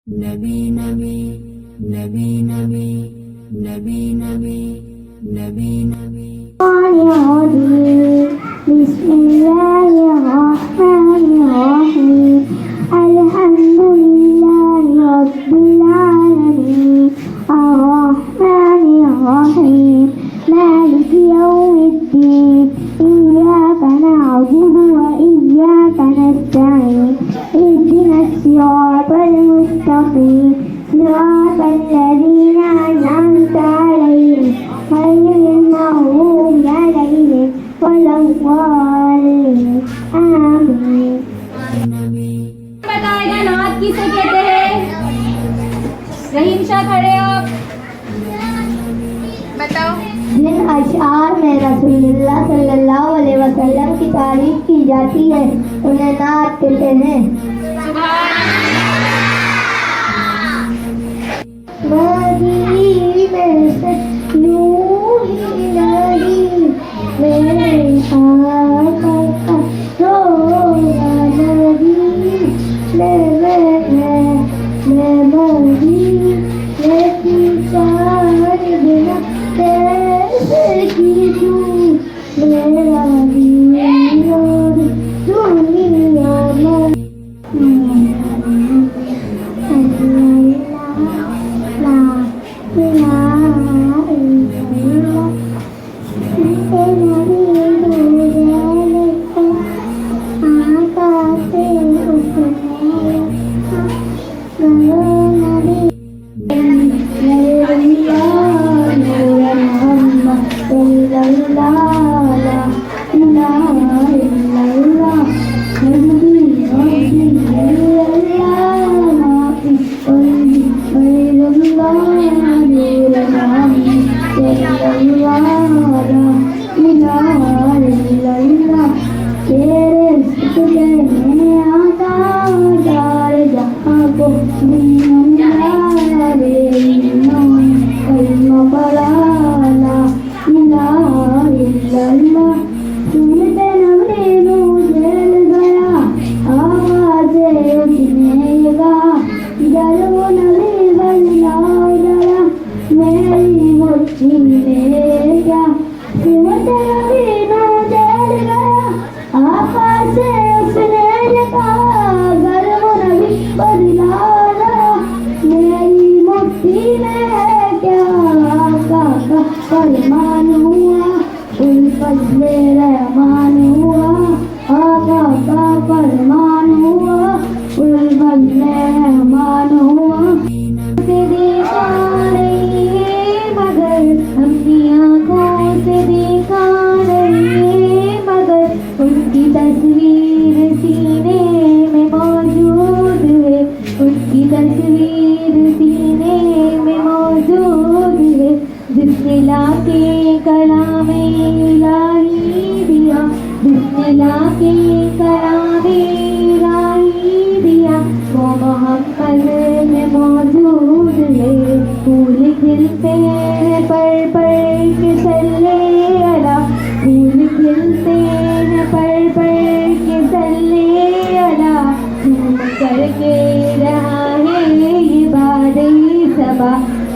نبی نبی نبی نبی نبی نبی نبی نبی بسم الله الرحمن الرحيم الحمد لله رب العالمين الرحمن الرحيم مالك يوم الدين إياك نعبد وإياك نستعين اهدنا الصراط المستقيم صراط الذين أنعمت عليهم غير المغضوب عليهم ولا الضالين آمين. بتائے گا نعت کسے کہتے ہیں؟ رحیم شاہ کھڑے آپ بتاؤ. جن اشعار میں رسول اللہ صلی اللہ علیہ وسلم کی تعریف کی جاتی ہے انہیں نعت کہتے ہیں. مادی میں سلوح الہی میرے آقا کا رویا نبی میں مادی لیتی چار بنا کیسے کی توں میرا دیار دنیا میں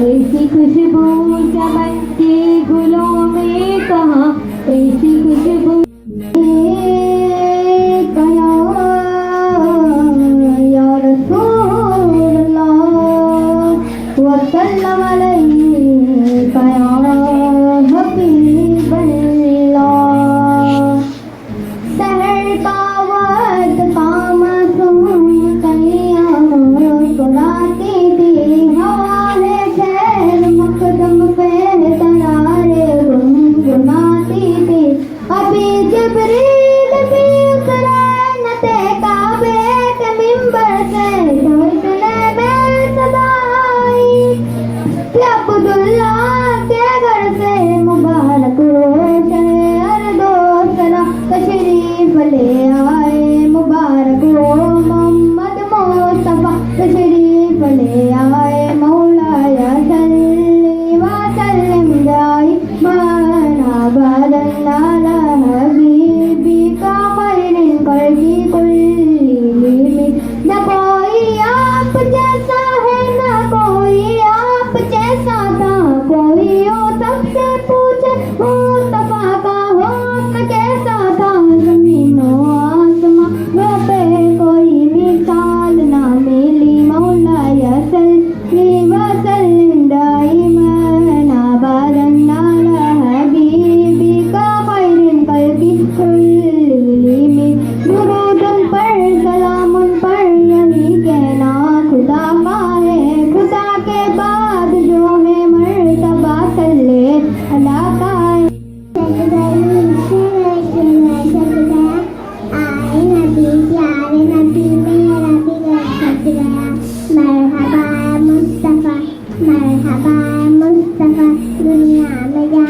ایسی خوشبو چمن کے گلوں میں کہاں ایسی خوشبو یا رسول اللہ وسلم علیہ یا حبیب اللہ. سحر کا وقت قام سن کلیاں سناتی تھی مقدم پہ ترارے گنگناتی تھی. ابھی جبریل بھی اترے کعبے کے منبر سے سوچنے میں صدا آئی کہ عبداللہ کے گھر سے مبارک روشن اردو سنا تشریف لے آئے. مبارک ہو محمد مصطفیٰ تشریف لے آئے. مولایا صلی وسلم دائما ابدا على حبيبك خير الخلق كلهم. نہ کوئی آپ جیسا ہے